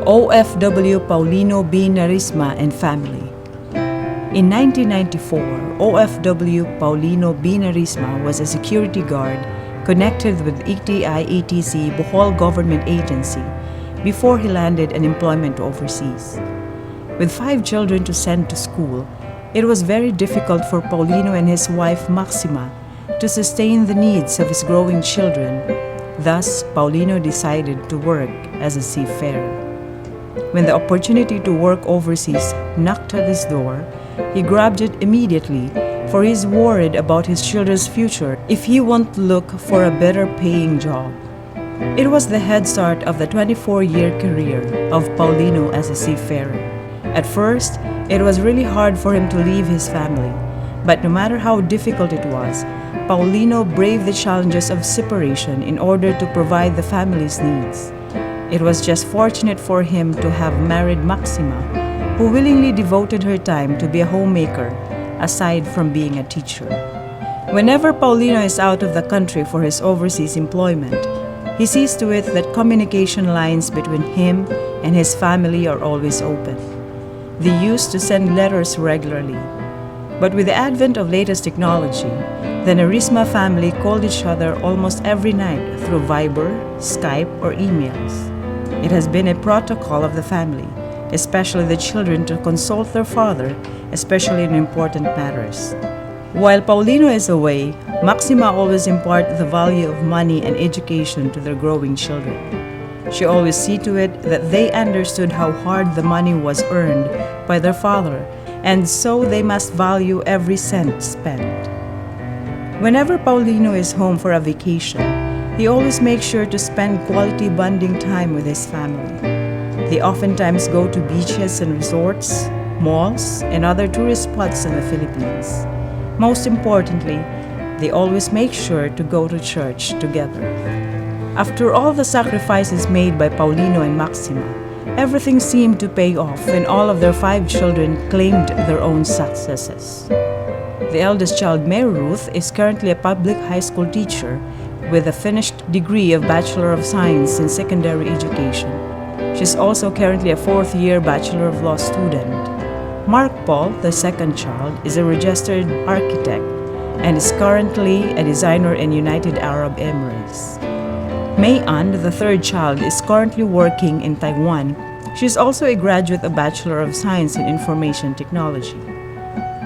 OFW Paulino B. Narisma and family. In 1994, OFW Paulino B. Narisma was a security guard connected with ETI-ATC Bohol Government Agency before he landed an employment overseas. With 5 children to send to school, it was very difficult for Paulino and his wife Maxima to sustain the needs of his growing children. Thus, Paulino decided to work as a seafarer. When the opportunity to work overseas knocked at his door, he grabbed it immediately, for he's worried about his children's future if he won't look for a better paying job. It was the head start of the 24-year career of Paulino as a seafarer. At first, it was really hard for him to leave his family, but no matter how difficult it was, Paulino braved the challenges of separation in order to provide the family's needs. It was just fortunate for him to have married Maxima, who willingly devoted her time to be a homemaker, aside from being a teacher. Whenever Paulino is out of the country for his overseas employment, he sees to it that communication lines between him and his family are always open. They used to send letters regularly. But with the advent of latest technology, the Narisma family called each other almost every night through Viber, Skype, or emails. It has been a protocol of the family, especially the children, to consult their father, especially in important matters. While Paulino is away, Maxima always imparts the value of money and education to their growing children. She always sees to it that they understood how hard the money was earned by their father, and so they must value every cent spent. Whenever Paulino is home for a vacation, he always makes sure to spend quality bonding time with his family. They oftentimes go to beaches and resorts, malls, and other tourist spots in the Philippines. Most importantly, they always make sure to go to church together. After all the sacrifices made by Paulino and Maxima, everything seemed to pay off when all of their 5 children claimed their own successes. The eldest child, Mary Ruth, is currently a public high school teacher with a finished degree of Bachelor of Science in Secondary Education. She's also currently a 4th-year Bachelor of Law student. Mark Paul, the second child, is a registered architect and is currently a designer in United Arab Emirates. May An, the third child, is currently working in Taiwan. She is also a graduate of Bachelor of Science in Information Technology.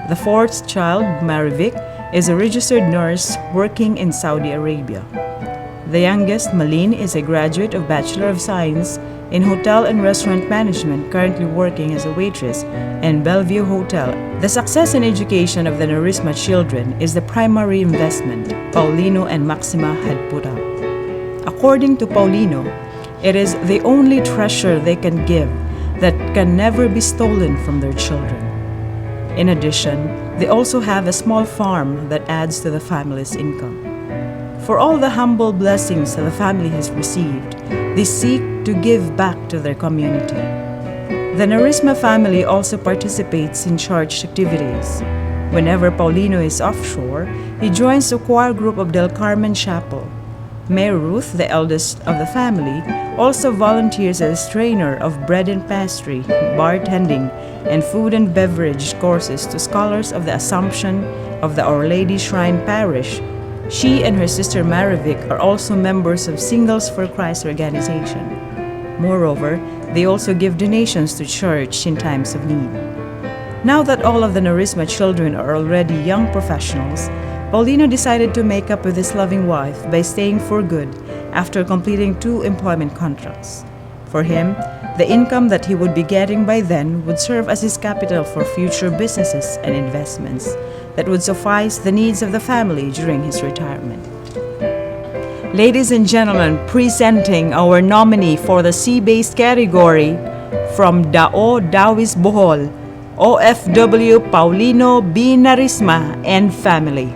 The 4th child, Marivic, is a registered nurse working in Saudi Arabia. The youngest, Malin, is a graduate of Bachelor of Science in Hotel and Restaurant Management, currently working as a waitress in Bellevue Hotel. The success and education of the Narisma children is the primary investment Paulino and Maxima had put up. According to Paulino, it is the only treasure they can give that can never be stolen from their children. In addition, they also have a small farm that adds to the family's income. For all the humble blessings that the family has received, they seek to give back to their community. The Narisma family also participates in church activities. Whenever Paulino is offshore, he joins the choir group of Del Carmen Chapel. Mary Ruth, the eldest of the family, also volunteers as trainer of bread and pastry, bartending, and food and beverage courses to scholars of the Assumption of the Our Lady Shrine Parish. She and her sister Marivic are also members of Singles for Christ organization. Moreover, they also give donations to church in times of need. Now that all of the Narisma children are already young professionals, Paulino decided to make up with his loving wife by staying for good after completing 2 employment contracts. For him, the income that he would be getting by then would serve as his capital for future businesses and investments that would suffice the needs of the family during his retirement. Ladies and gentlemen, presenting our nominee for the Seabased Category from OWWA Bohol, OFW Paulino B. Narisma and family.